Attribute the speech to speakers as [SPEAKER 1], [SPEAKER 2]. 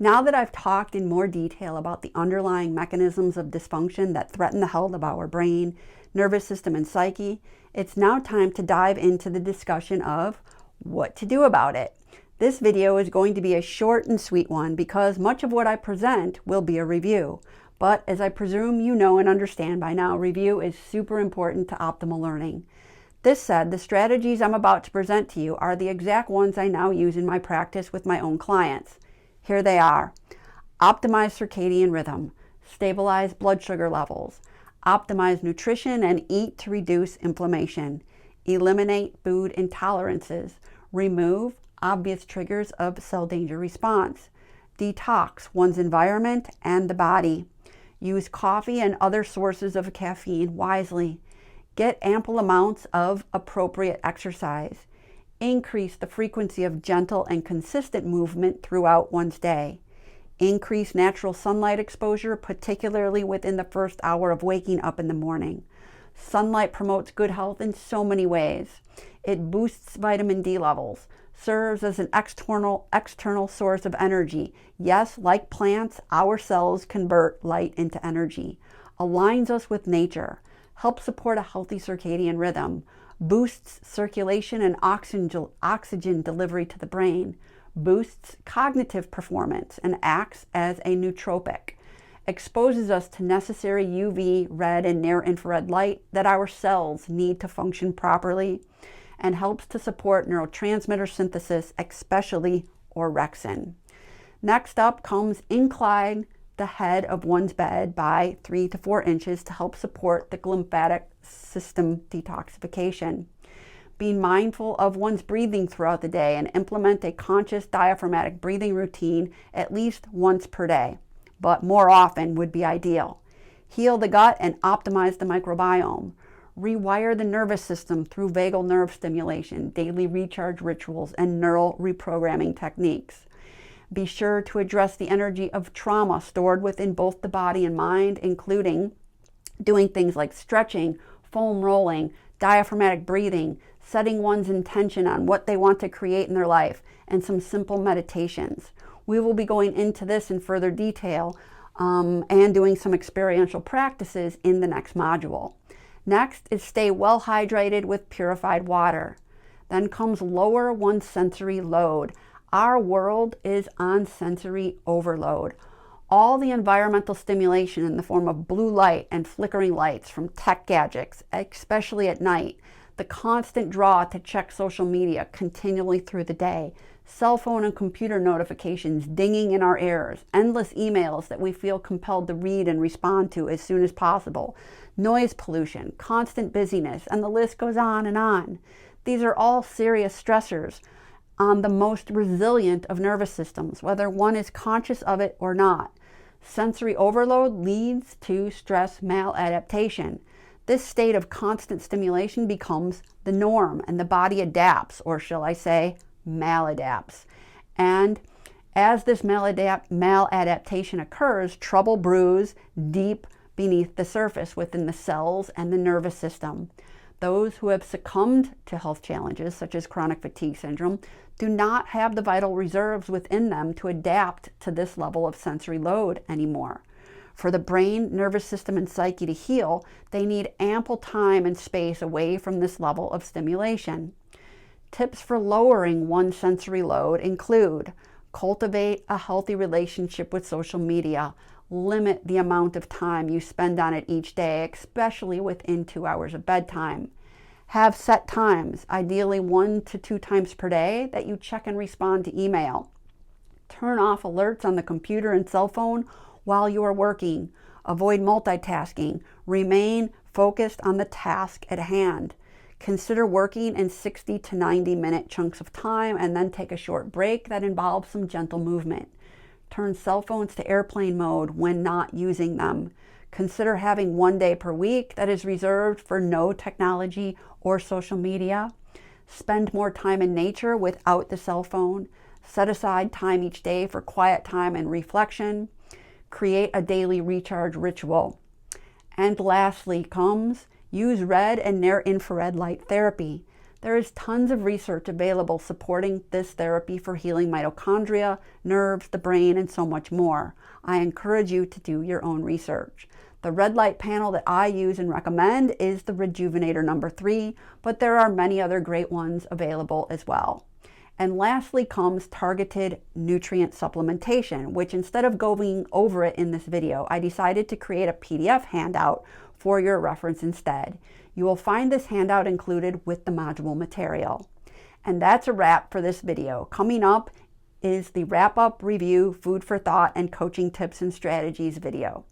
[SPEAKER 1] Now that I've talked in more detail about the underlying mechanisms of dysfunction that threaten the health of our brain, nervous system, and psyche, it's now time to dive into the discussion of what to do about it. This video is going to be a short and sweet one because much of what I present will be a review. But as I presume you know and understand by now, review is super important to optimal learning. This said, the strategies I'm about to present to you are the exact ones I now use in my practice with my own clients. Here they are. Optimize circadian rhythm, stabilize blood sugar levels, optimize nutrition and eat to reduce inflammation, eliminate food intolerances, remove obvious triggers of cell danger response, detox one's environment and the body, use coffee and other sources of caffeine wisely, get ample amounts of appropriate exercise, increase the frequency of gentle and consistent movement throughout one's day, increase natural sunlight exposure, particularly within the first hour of waking up in the morning. Sunlight promotes good health in so many ways. It boosts vitamin D levels, serves as an external source of energy. Yes, like plants, our cells convert light into energy, aligns us with nature, helps support a healthy circadian rhythm, boosts circulation and oxygen delivery to the brain, boosts cognitive performance, and acts as a nootropic, exposes us to necessary UV, red, and near-infrared light that our cells need to function properly, and helps to support neurotransmitter synthesis, especially orexin. Next up comes incline the head of one's bed by 3 to 4 inches to help support the lymphatic system detoxification. Be mindful of one's breathing throughout the day and implement a conscious diaphragmatic breathing routine at least once per day, but more often would be ideal. Heal the gut and optimize the microbiome. Rewire the nervous system through vagal nerve stimulation, daily recharge rituals, and neural reprogramming techniques. Be sure to address the energy of trauma stored within both the body and mind, including doing things like stretching, foam rolling, diaphragmatic breathing, setting one's intention on what they want to create in their life, and some simple meditations. We will be going into this in further detail and doing some experiential practices in the next module. Next is stay well hydrated with purified water. Then comes lower one's sensory load. Our world is on sensory overload. All the environmental stimulation in the form of blue light and flickering lights from tech gadgets, especially at night, the constant draw to check social media continually through the day, cell phone and computer notifications dinging in our ears, endless emails that we feel compelled to read and respond to as soon as possible, noise pollution, constant busyness, and the list goes on and on. These are all serious stressors on the most resilient of nervous systems, whether one is conscious of it or not. Sensory overload leads to stress maladaptation. This state of constant stimulation becomes the norm, and the body adapts, or shall I say, maladapts. And as this maladaptation occurs, trouble brews deep beneath the surface within the cells and the nervous system. Those who have succumbed to health challenges, such as chronic fatigue syndrome, do not have the vital reserves within them to adapt to this level of sensory load anymore. For the brain, nervous system, and psyche to heal, they need ample time and space away from this level of stimulation. Tips for lowering one's sensory load include cultivate a healthy relationship with social media. Limit the amount of time you spend on it each day, especially within 2 hours of bedtime. Have set times, ideally 1 to 2 times per day, that you check and respond to email. Turn off alerts on the computer and cell phone while you are working. Avoid multitasking. Remain focused on the task at hand. Consider working in 60 to 90-minute chunks of time and then take a short break that involves some gentle movement. Turn cell phones to airplane mode when not using them. Consider having 1 day per week that is reserved for no technology or social media. Spend more time in nature without the cell phone. Set aside time each day for quiet time and reflection. Create a daily recharge ritual. And lastly comes use red and near-infrared light therapy. There is tons of research available supporting this therapy for healing mitochondria, nerves, the brain, and so much more. I encourage you to do your own research. The red light panel that I use and recommend is the Rejuvenator number 3, but there are many other great ones available as well. And lastly comes targeted nutrient supplementation, which instead of going over it in this video, I decided to create a PDF handout for your reference instead. You will find this handout included with the module material. And that's a wrap for this video. Coming up is the wrap-up review, food for thought, and coaching tips and strategies video.